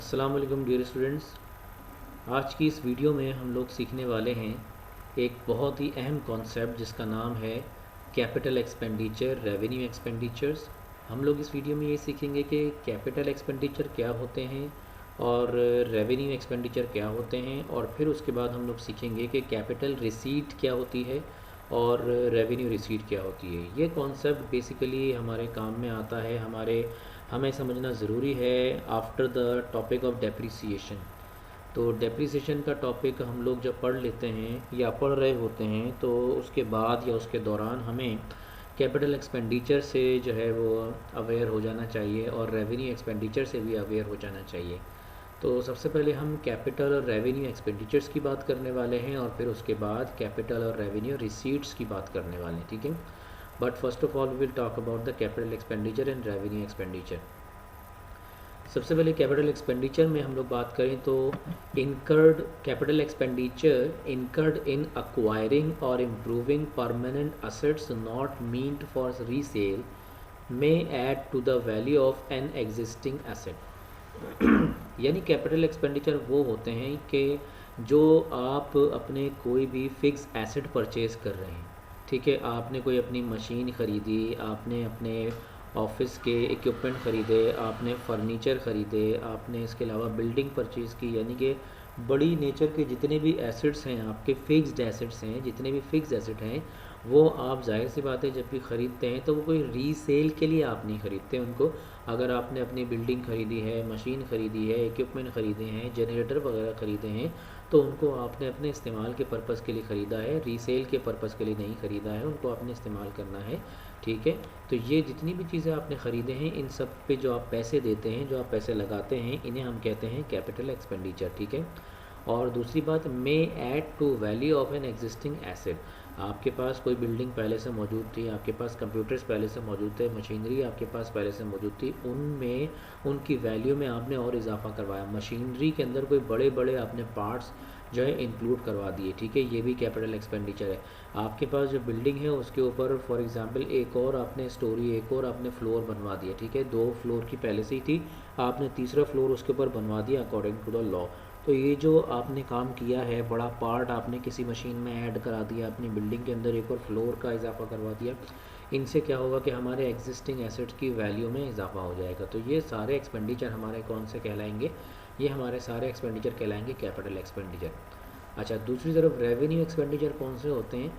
अस्सलाम वालेकुम dear students. आज की इस वीडियो में हम लोग सीखने वाले हैं एक बहुत ही अहम कॉन्सेप्ट जिसका नाम है कैपिटल एक्सपेंडिचर, रेवेन्यू एक्सपेंडिचर्स। हम लोग इस वीडियो में ये सीखेंगे कि कैपिटल एक्सपेंडिचर क्या होते हैं और रेवेन्यू एक्सपेंडिचर क्या होते हैं, और फिर उसके बाद हम लोग सीखेंगे कि कैपिटल रिसीट क्या होती है और रेवेन्यू रिसीट क्या होती है। ये कॉन्सेप्ट बेसिकली हमारे काम में आता है, हमें समझना ज़रूरी है after the topic of depreciation. तो डेप्रिसिएशन का टॉपिक हम लोग जब पढ़ लेते हैं या पढ़ रहे होते हैं तो उसके बाद या उसके दौरान हमें कैपिटल एक्सपेंडिचर से जो है वो अवेयर हो जाना चाहिए और रेवेन्यू एक्सपेंडिचर से भी अवेयर हो जाना चाहिए। तो सबसे पहले हम कैपिटल और रेवेन्यू एक्सपेंडिचर्स की बात करने वाले हैं और फिर उसके बाद कैपिटल और रेवेन्यू रिसीट्स की बात करने वाले हैं, ठीक है। But first of all we will talk about the capital expenditure and revenue expenditure. सबसे पहले कैपिटल एक्सपेंडिचर में हम लोग बात करें तो incurred capital expenditure incurred in acquiring और improving permanent assets not meant for resale may add to the value of an existing asset. यानी कैपिटल एक्सपेंडिचर वो होते हैं कि जो आप अपने कोई भी फिक्स एसेट परचेज़ कर रहे हैं, ठीक है। आपने कोई अपनी मशीन ख़रीदी, आपने अपने ऑफिस के इक्विपमेंट ख़रीदे, आपने फर्नीचर ख़रीदे, आपने इसके अलावा बिल्डिंग परचेज़ की, यानी कि बड़ी नेचर के जितने भी एसेट्स हैं, आपके फिक्स्ड एसेट्स हैं, जितने भी फिक्स्ड एसेट हैं वो आप जाहिर सी बात है जब भी ख़रीदते हैं तो वो कोई रीसेल के लिए आप नहीं ख़रीदते उनको। अगर आपने अपनी बिल्डिंग ख़रीदी है, मशीन ख़रीदी है, इक्विपमेंट ख़रीदे हैं, जनरेटर वगैरह ख़रीदे हैं, तो उनको आपने अपने इस्तेमाल के पर्पज़ के लिए ख़रीदा है, रीसेल के पर्पज़ के लिए नहीं ख़रीदा है, उनको आपने इस्तेमाल करना है, ठीक है। तो ये जितनी भी चीज़ें आपने ख़रीदे हैं इन सब पे जो आप पैसे देते हैं, जो आप पैसे लगाते हैं, इन्हें हम कहते हैं कैपिटल एक्सपेंडिचर, ठीक है। और दूसरी बात, may add to value of an existing asset. आपके पास कोई बिल्डिंग पहले से मौजूद थी, आपके पास कंप्यूटर्स पहले से मौजूद थे, मशीनरी आपके पास पहले से मौजूद थी, उनमें उनकी वैल्यू में आपने और इजाफा करवाया। मशीनरी के अंदर कोई बड़े बड़े आपने पार्ट्स जो है इंक्लूड करवा दिए, ठीक है। ये भी कैपिटल एक्सपेंडिचर है। आपके पास जो बिल्डिंग है उसके ऊपर फॉर एग्जांपल एक और आपने स्टोरी, एक और आपने फ्लोर बनवा दिया, ठीक है। 2 फ्लोर की पहले से ही थी, आपने तीसरा फ्लोर उसके ऊपर बनवा दिया अकॉर्डिंग टू द लॉ। तो ये जो आपने काम किया है, बड़ा पार्ट आपने किसी मशीन में ऐड करा दिया, अपनी बिल्डिंग के अंदर एक और फ्लोर का इजाफा करवा दिया, इनसे क्या होगा कि हमारे एग्जिस्टिंग एसेट्स की वैल्यू में इजाफा हो जाएगा। तो ये सारे एक्सपेंडिचर हमारे कौन से कहलाएंगे? ये हमारे सारे एक्सपेंडिचर कहलाएंगे कैपिटल एक्सपेंडिचर। अच्छा, दूसरी तरफ रेवेन्यू एक्सपेंडिचर कौन से होते हैं?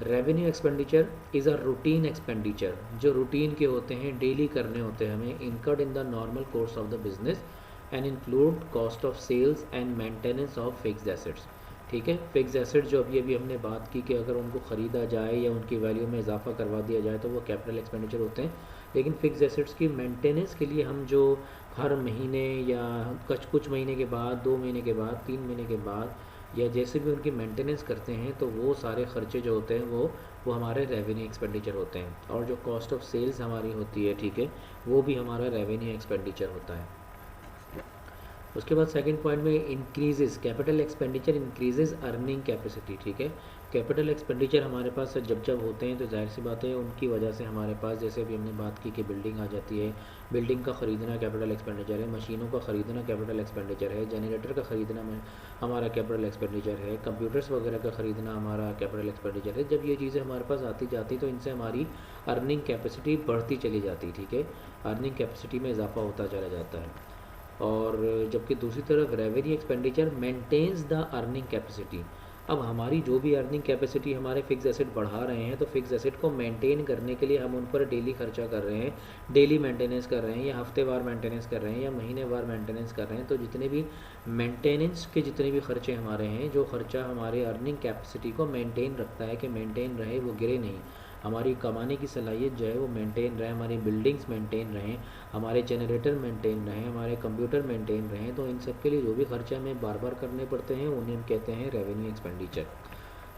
Revenue expenditure is a routine expenditure, जो रूटीन के होते हैं, डेली करने होते हैं हमें, incurred in the normal course of the business and include cost of sales and maintenance of fixed assets, ठीक है। फिक्स्ड एसेट जो अभी हमने बात की कि अगर उनको ख़रीदा जाए या उनकी वैल्यू में इजाफा करवा दिया जाए तो वो कैपिटल एक्सपेंडिचर होते हैं। लेकिन फिक्स्ड एसेट्स की मेंटेनेंस के लिए हम जो हर महीने या कुछ महीने के बाद, 2 महीने के बाद, 3 महीने के बाद या जैसे भी उनकी मेंटेनेंस करते हैं तो वो सारे ख़र्चे जो होते हैं वो हमारे रेवेन्यू एक्सपेंडिचर होते हैं। और जो कॉस्ट ऑफ सेल्स हमारी होती है, ठीक है, वो भी हमारा रेवेन्यू एक्सपेंडिचर होता है। उसके बाद सेकंड पॉइंट में increases, capital expenditure increases earning capacity, ठीक है। कैपिटल एक्सपेंडिचर हमारे पास जब होते हैं तो जाहिर सी बात है उनकी वजह से हमारे पास, जैसे अभी हमने बात की कि बिल्डिंग आ जाती है, बिल्डिंग का ख़रीदना कैपिटल एक्सपेंडिचर है, मशीनों का ख़रीदना कैपिटल एक्सपेंडिचर है, जनरेटर का ख़रीदना हमारा कैपिटल एक्सपेंडिचर है, कंप्यूटर्स वगैरह का ख़रीदना हमारा कैपिटल एक्सपेंडिचर है। जब ये चीज़ें हमारे पास आती जाती तो इनसे हमारी अर्निंग कैपेसिटी बढ़ती चली जाती, ठीक है, अर्निंग कैपेसिटी में इजाफा होता चला जाता है। और जबकि दूसरी तरफ revenue expenditure maintains the earning capacity. अब हमारी जो भी अर्निंग कैपेसिटी, हमारे फिक्स एसेट बढ़ा रहे हैं तो फिक्स एसेट को मेंटेन करने के लिए हम उन पर डेली खर्चा कर रहे हैं, डेली मेंटेनेंस कर रहे हैं या हफ्तेवार मेंटेनेंस कर रहे हैं या महीनेवार मेंटेनेंस कर रहे हैं। तो जितने भी मेंटेनेंस के जितने भी खर्चे हमारे हैं, जो खर्चा हमारे अर्निंग कैपेसिटी को मेंटेन रखता है कि मेंटेन रहे, वो गिरे नहीं, हमारी कमाने की सलाहियत जो है वो मेंटेन रहे, हमारी बिल्डिंग्स मेंटेन रहें, हमारे जनरेटर मेंटेन रहें, हमारे कंप्यूटर मेंटेन रहें। तो इन सब के लिए जो भी खर्चे हमें बार बार करने पड़ते हैं उन्हें हम कहते हैं रेवेन्यू एक्सपेंडिचर।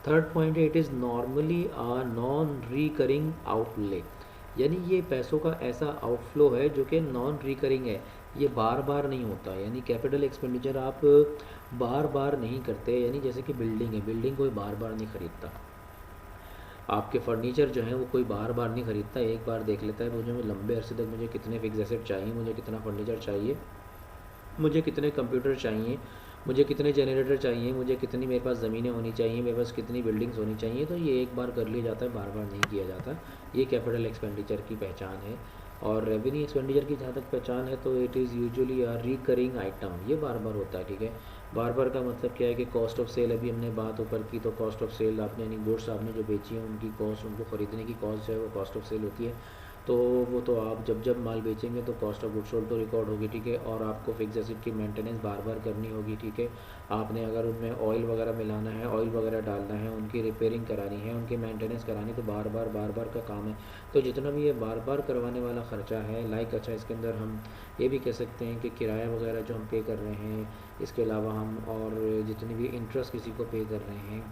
थर्ड पॉइंट है, it is normally a non recurring outlay, यानी ये पैसों का ऐसा आउटफ्लो है जो कि नॉन रिकरिंग है, ये बार बार नहीं होता। यानी कैपिटल एक्सपेंडिचर आप बार बार नहीं करते, यानी जैसे कि बिल्डिंग है, बिल्डिंग कोई बार बार नहीं ख़रीदता। आपके फर्नीचर जो है वो कोई बार बार नहीं ख़रीदता, एक बार देख लेता है मुझे लंबे अरसे तक मुझे कितने फिक्स एसेट चाहिए, मुझे कितना फर्नीचर चाहिए, मुझे कितने कंप्यूटर चाहिए, मुझे कितने जनरेटर चाहिए, मुझे कितनी मेरे पास ज़मीनें होनी चाहिए, मेरे पास कितनी बिल्डिंग्स होनी चाहिए, तो ये एक बार कर लिया जाता है, बार बार नहीं किया जाता। ये कैपिटल एक्सपेंडिचर की पहचान है। और रेवेन्यू एक्सपेंडिचर की जहाँ तक पहचान है तो it is usually a recurring item, ये बार बार होता है, ठीक है। बार बार का मतलब क्या है कि कॉस्ट ऑफ सेल, अभी हमने बात ऊपर की, तो कॉस्ट ऑफ सेल आपने यानी गुड्स आपने जो बेची है उनकी कॉस्ट, उनको ख़रीदने की कॉस्ट जो है वो कॉस्ट ऑफ सेल होती है। तो वो तो आप जब जब माल बेचेंगे तो कॉस्ट ऑफ गुड्स सोल्ड तो रिकॉर्ड होगी, ठीक है। और आपको फिक्स एसेट की मेंटेनेंस बार बार करनी होगी, ठीक है। आपने अगर उनमें ऑयल वगैरह मिलाना है, ऑयल वगैरह डालना है, उनकी रिपेयरिंग करानी है, उनकी मेंटेनेंस करानी, तो बार बार का काम है। तो जितना भी ये बार बार करवाने वाला ख़र्चा है, लाइक अच्छा इसके अंदर हम ये भी कह सकते हैं कि किराया वगैरह जो हम पे कर रहे हैं, इसके अलावा हम और जितनी भी इंटरेस्ट किसी को पे कर रहे हैं,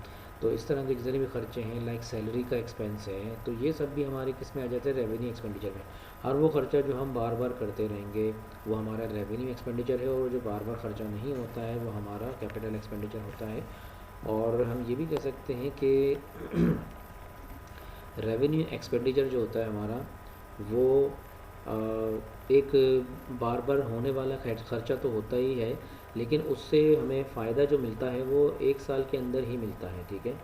तो इस तरह के जितने भी खर्चे हैं, लाइक सैलरी का एक्सपेंस है, तो ये सब भी हमारे किस में आ जाते हैं, रेवेन्यू एक्सपेंडिचर में। हर वो खर्चा जो हम बार बार करते रहेंगे वो हमारा रेवेन्यू एक्सपेंडिचर है, और जो बार बार खर्चा नहीं होता है वो हमारा कैपिटल एक्सपेंडिचर होता है। और हम ये भी कह सकते हैं कि रेवेन्यू एक्सपेंडिचर जो होता है हमारा वो एक बार बार होने वाला खर्चा तो होता ही है, लेकिन उससे हमें फ़ायदा जो मिलता है वो एक साल के अंदर ही मिलता है, ठीक है।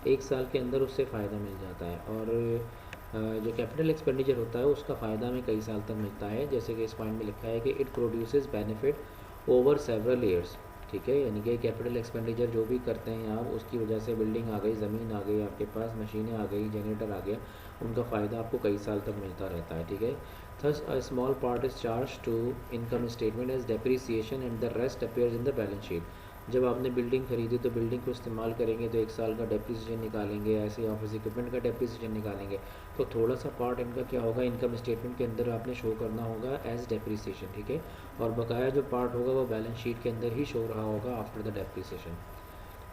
एक साल के अंदर उससे फ़ायदा मिल जाता है। और जो कैपिटल एक्सपेंडिचर होता है उसका फ़ायदा हमें कई साल तक मिलता है, जैसे कि इस पॉइंट में लिखा है कि it produces benefit over several years, ठीक है। यानी कि कैपिटल एक्सपेंडिचर जो भी करते हैं आप, उसकी वजह से बिल्डिंग आ गई, ज़मीन आ गई, आपके पास मशीनें आ गई, जनरेटर आ गया, उनका फ़ायदा आपको कई साल तक मिलता रहता है, ठीक है। Thus a small part is charge to income statement as depreciation and the rest appears in the balance sheet. जब आपने बिल्डिंग खरीदी तो बिल्डिंग को इस्तेमाल करेंगे तो एक साल का डेप्रिसिएशन निकालेंगे, ऐसे ऑफिस इक्विपमेंट का डेप्रिसिएशन निकालेंगे, तो थोड़ा सा पार्ट इनका क्या होगा, इनकम स्टेटमेंट के अंदर आपने शो करना होगा एज डेप्रिसिएशन, ठीक है। और बकाया जो पार्ट होगा वो बैलेंस शीट के अंदर ही शो रहा होगा after the depreciation.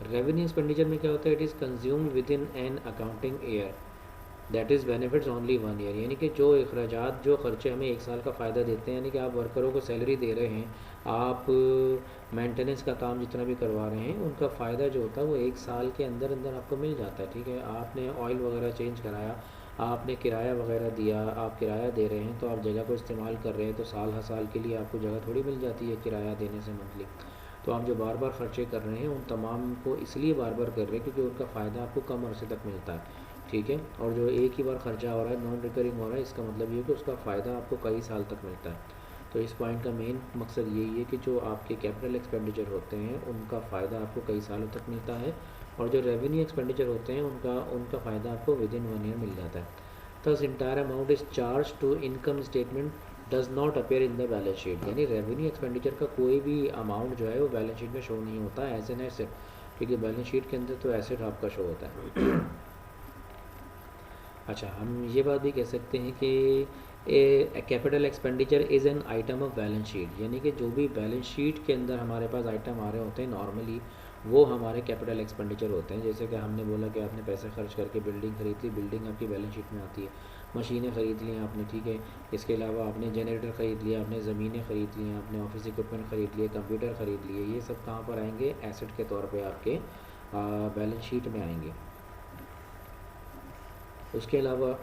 Revenue expenditure में क्या होता है, it is consumed with in an accounting year, that is benefits only 1 year. यानी कि जो अखराजात, जो खर्चे हमें एक साल का फ़ायदा देते हैं, यानी कि आप वर्करों को सैलरी दे रहे हैं, आप मेंटेनेंस का काम जितना भी करवा रहे हैं, उनका फ़ायदा जो होता है वो एक साल के अंदर अंदर आपको मिल जाता है, ठीक है। आपने ऑयल वगैरह चेंज कराया, आपने किराया वगैरह दिया, आप किराया दे रहे हैं, तो आप जगह को इस्तेमाल कर रहे हैं, तो साल हर साल के लिए आपको जगह थोड़ी मिल जाती है किराया देने से मंथली। तो आप जो बार बार खर्चे कर रहे हैं उन तमाम को इसलिए बार बार कर रहे हैं क्योंकि उनका फ़ायदा आपको कम अरसे तक मिलता है, ठीक है। और जो एक ही बार खर्चा हो रहा है, नॉन रिकरिंग हो रहा है, इसका मतलब ये है कि उसका फ़ायदा आपको कई साल तक मिलता है। तो इस पॉइंट का मेन मकसद यही है कि जो आपके कैपिटल एक्सपेंडिचर होते हैं उनका फ़ायदा आपको कई सालों तक मिलता है, और जो रेवेन्यू एक्सपेंडिचर होते हैं उनका फ़ायदा आपको विद इन 1 ईयर मिल जाता है। Thus entire amount is charge to income statement does not appear in the balance sheet. यानी रेवेन्यू एक्सपेंडिचर का कोई भी अमाउंट जो है वो बैलेंस शीट में शो नहीं होता है एज एन एसेट, क्योंकि बैलेंस शीट के अंदर तो एसेट आपका शो होता है। अच्छा, हम ये बात भी कह सकते हैं कि capital expenditure is an item of balance sheet, यानी कि जो भी बैलेंस शीट के अंदर हमारे पास आइटम आ रहे होते हैं नॉर्मली, वो हमारे कैपिटल एक्सपेंडिचर होते हैं। जैसे कि हमने बोला कि आपने पैसे खर्च करके बिल्डिंग खरीद ली, बिल्डिंग आपकी बैलेंस शीट में आती है, मशीनें ख़रीद ली आपने, ठीक है। इसके अलावा आपने जनरेटर ख़रीद लिया, आपने ज़मीनें ख़रीद ली, आपने ऑफिस इक्विपमेंट ख़रीद लिए, कंप्यूटर ख़रीद लिए, ये सब कहाँ पर आएंगे, एसेट के तौर पर आपके बैलेंस शीट में आएंगे। उसके अलावा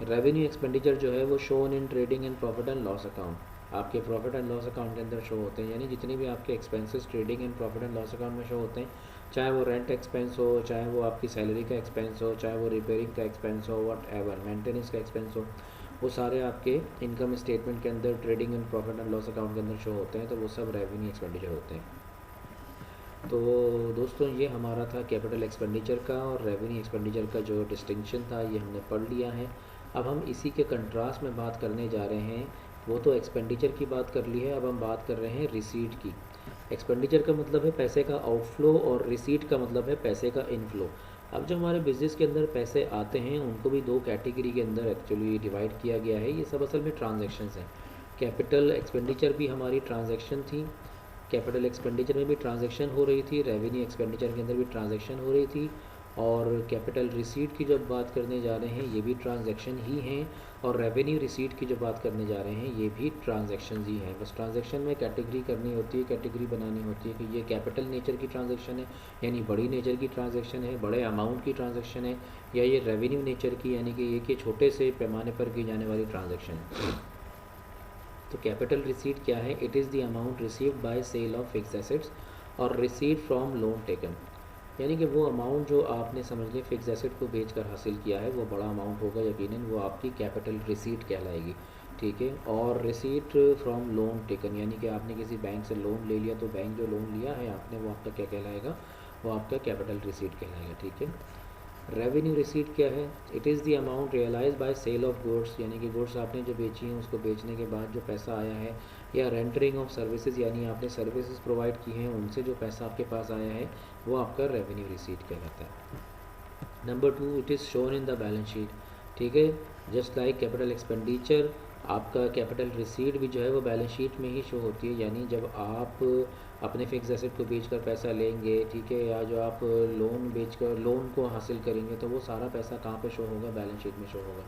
रेवेन्यू एक्सपेंडिचर जो है वो shown in trading and profit and loss account, आपके प्रॉफिट एंड लॉस अकाउंट के अंदर शो होते हैं। यानी जितने भी आपके expenses trading and profit and loss account में शो होते हैं, चाहे वो रेंट एक्सपेंस हो, चाहे वो आपकी सैलरी का एक्सपेंस हो, चाहे वो रिपेयरिंग का एक्सपेंस हो, वट एवर मेंटेनेंस का एक्सपेंस हो, वो सारे आपके इनकम स्टेटमेंट के अंदर trading and profit and loss account के अंदर शो होते हैं, तो वो सब रेवेन्यू एक्सपेंडिचर होते हैं। तो दोस्तों ये हमारा था कैपिटल एक्सपेंडिचर का और रेवेन्यू एक्सपेंडिचर का जो डिस्टिंक्शन था ये हमने पढ़ लिया है। अब हम इसी के कंट्रास्ट में बात करने जा रहे हैं, वो तो एक्सपेंडिचर की बात कर ली है, अब हम बात कर रहे हैं रिसीट की। एक्सपेंडिचर का मतलब है पैसे का आउटफ्लो और रिसीट का मतलब है पैसे का इनफ्लो। अब जो हमारे बिज़नेस के अंदर पैसे आते हैं उनको भी दो कैटेगरी के अंदर एक्चुअली डिवाइड किया गया है। ये सब असल में ट्रांजैक्शंस हैं। कैपिटल एक्सपेंडिचर भी हमारी ट्रांजैक्शन थी, कैपिटल एक्सपेंडिचर में भी ट्रांजैक्शन हो रही थी, रेवेन्यू एक्सपेंडिचर के अंदर भी ट्रांजैक्शन हो रही थी, और कैपिटल रिसीट की जब बात करने जा रहे हैं ये भी ट्रांजैक्शन ही हैं, और रेवेन्यू रिसीट की जो बात करने जा रहे हैं ये भी ट्रांजैक्शन ही हैं। बस ट्रांजैक्शन में कैटेगरी करनी होती है, कैटेगरी बनानी होती है कि ये कैपिटल नेचर की ट्रांजैक्शन है, यानी बड़ी नेचर की ट्रांजैक्शन है, बड़े अमाउंट की ट्रांजैक्शन है, या ये रेवेन्यू नेचर की, यानी कि ये कि छोटे से पैमाने पर की जाने वाली ट्रांजैक्शन है। तो कैपिटल रिसीट क्या है? It is the amount received by sale of fixed assets और रिसीट फ्रॉम लोन टेकन, यानी कि वो अमाउंट जो आपने समझ लिया फिक्स एसेट को बेचकर हासिल किया है, वो बड़ा अमाउंट होगा यकीनन, वो आपकी कैपिटल रिसीट कहलाएगी, ठीक है। और रिसीट फ्रॉम लोन टेकन, यानी कि आपने किसी बैंक से लोन ले लिया, तो बैंक जो लोन लिया है आपने, वो आपका क्या कहलाएगा? वो आपका कैपिटल रिसीट कहलाएगा, ठीक है। रेवेन्यू रिसीट क्या है? It is the amount realise by sale of goods, यानी कि गुड्स आपने जो बेची हैं उसको बेचने के बाद जो पैसा आया है, या रेंडरिंग ऑफ सर्विसेज, यानी आपने सर्विसेज प्रोवाइड की हैं उनसे जो पैसा आपके पास आया है, वो आपका रेवेन्यू रिसीट कहलाता है। Number 2, it is shown in the balance sheet, ठीक है। जस्ट लाइक कैपिटल एक्सपेंडिचर, आपका कैपिटल रिसीट भी जो है वो बैलेंस शीट में ही शो होती है, यानी जब आप अपने फिक्स एसेट को बेचकर पैसा लेंगे, ठीक है, या जो आप लोन बेचकर लोन को हासिल करेंगे, तो वो सारा पैसा कहाँ पे शो होगा? बैलेंस शीट में शो होगा,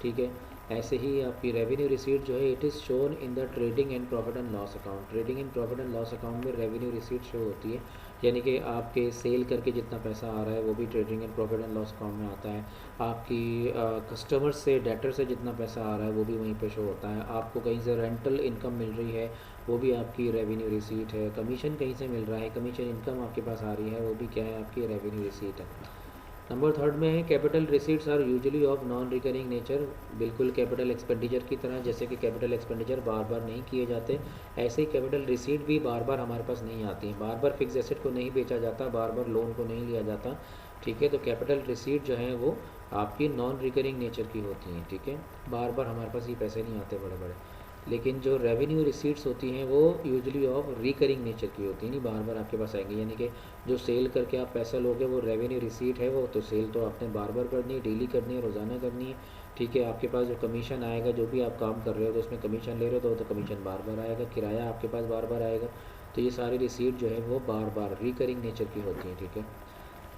ठीक है। ऐसे ही आपकी रेवेन्यू रिसीट जो है, it is shown in the trading and profit and loss account. Trading and profit and loss account में रेवेन्यू रिसीट शो होती है, यानी कि आपके सेल करके जितना पैसा आ रहा है वो भी trading and profit and loss account में आता है। आपकी कस्टमर से, डेटर से जितना पैसा आ रहा है वो भी वहीं पे शो होता है। आपको कहीं से रेंटल इनकम मिल रही है, वो भी आपकी रेवेन्यू रिसीट है। कमीशन कहीं से मिल रहा है, कमीशन इनकम आपके पास आ रही है, वो भी क्या है? आपकी रेवेन्यू रिसीट है। नंबर 3 में है capital receipts are usually of non recurring nature, बिल्कुल कैपिटल एक्सपेंडिचर की तरह, जैसे कि कैपिटल एक्सपेंडिचर बार बार नहीं किए जाते, ऐसे ही कैपिटल रिसीट भी बार बार हमारे पास नहीं आती हैं। बार बार फिक्स एसेट को नहीं बेचा जाता, बार बार लोन को नहीं लिया जाता, ठीक है। तो कैपिटल रिसीट जो है वो आपकी नॉन रिकरिंग नेचर की होती हैं, ठीक है। बार बार हमारे पास ये पैसे नहीं आते बड़े बड़े। लेकिन जो रेवेन्यू रिसीट्स होती हैं वो यूजुअली ऑफ रिकरिंग नेचर की होती हैं, नहीं बार बार आपके पास आएंगी, यानी कि जो सेल करके आप पैसा लोगे वो रेवेन्यू रिसीट है, वो तो सेल तो आपने बार बार करनी है, डेली करनी है, रोज़ाना करनी है, ठीक है। आपके पास जो कमीशन आएगा, जो भी आप काम कर रहे हो तो उसमें कमीशन ले रहे हो तो कमीशन बार बार आएगा, किराया आपके पास बार बार आएगा, तो ये सारी रिसीट जो है वो बार बार रिकरिंग नेचर की होती हैं, ठीक है।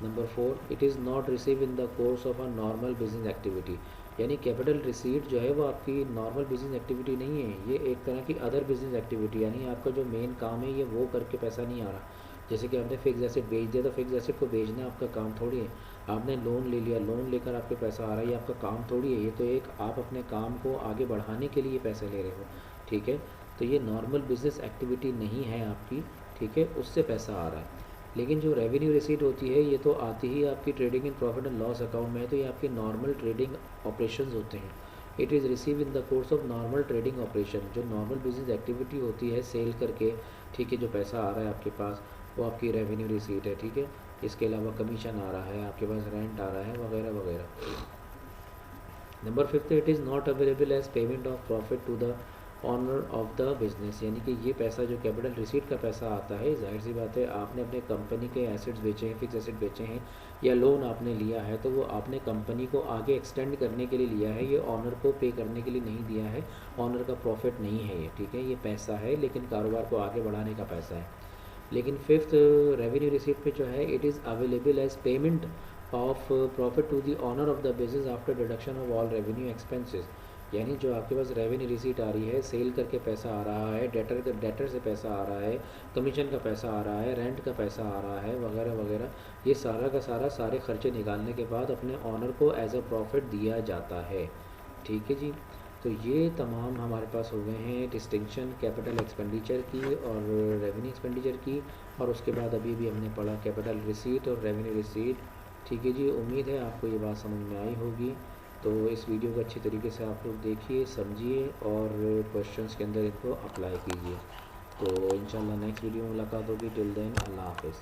Number 4, it is not receive in the course of a normal business activity, यानी कैपिटल रिसीट जो है वो आपकी नॉर्मल बिजनेस एक्टिविटी नहीं है, ये एक तरह की अदर बिजनेस एक्टिविटी, यानी आपका जो मेन काम है ये वो करके पैसा नहीं आ रहा। जैसे कि आपने फिक्स एसेट बेच दिया, तो फिक्स एसेट को बेचना आपका काम थोड़ी है। आपने लोन ले लिया, लोन लेकर आपके पैसा आ रहा है, ये आपका काम थोड़ी है, ये तो एक आप अपने काम को आगे बढ़ाने के लिए पैसे ले रहे हो, ठीक है। तो ये नॉर्मल बिजनेस एक्टिविटी नहीं है आपकी, ठीक है, उससे पैसा आ रहा है। लेकिन जो रेवेन्यू रिसीट होती है ये तो आती ही आपकी trading in profit and loss account में है, तो ये आपके नॉर्मल ट्रेडिंग ऑपरेशंस होते हैं। It is receive in the course of normal trading operation, जो नॉर्मल बिजनेस एक्टिविटी होती है सेल करके, ठीक है, जो पैसा आ रहा है आपके पास वो आपकी रेवेन्यू रिसीट है, ठीक है। इसके अलावा कमीशन आ रहा है, आपके पास रेंट आ रहा है, वगैरह वगैरह। Number 5, it is not available as payment of profit to the owner of the business, यानी कि ये पैसा जो कैपिटल रिसीट का पैसा आता है, जाहिर सी बात है आपने अपने कंपनी के एसेट्स बेचे हैं, फिक्स एसेट बेचे हैं, या लोन आपने लिया है, तो वो आपने कंपनी को आगे एक्सटेंड करने के लिए लिया है, ये ऑनर को पे करने के लिए नहीं दिया है, ऑनर का प्रॉफिट नहीं है ये, ठीक है। ये पैसा है लेकिन कारोबार को आगे बढ़ाने का पैसा है। लेकिन 5th रेवेन्यू रिसीट पे जो है, it is available as payment of profit to the owner of the business after deduction of all revenue expenses, यानी जो आपके पास रेवेन्यू रिसीट आ रही है, सेल करके पैसा आ रहा है, डेटर से पैसा आ रहा है, कमीशन का पैसा आ रहा है, रेंट का पैसा आ रहा है, वगैरह वगैरह, ये सारा का सारा सारे खर्चे निकालने के बाद अपने ऑनर को एज अ प्रॉफिट दिया जाता है, ठीक है जी। तो ये तमाम हमारे पास हो गए हैं डिस्टिंक्शन कैपिटल एक्सपेंडिचर की और रेवेन्यू एक्सपेंडिचर की, और उसके बाद अभी भी हमने पढ़ा कैपिटल रिसीट और रेवेन्यू रिसीट, ठीक है जी। उम्मीद है आपको ये बात समझ में आई होगी। तो इस वीडियो को अच्छी तरीके से आप लोग देखिए, समझिए और क्वेश्चंस के अंदर इनको अप्लाई कीजिए। तो इंशाल्लाह नेक्स्ट वीडियो में मुलाकात होगी। टिल देन अल्लाह हाफ़िज़।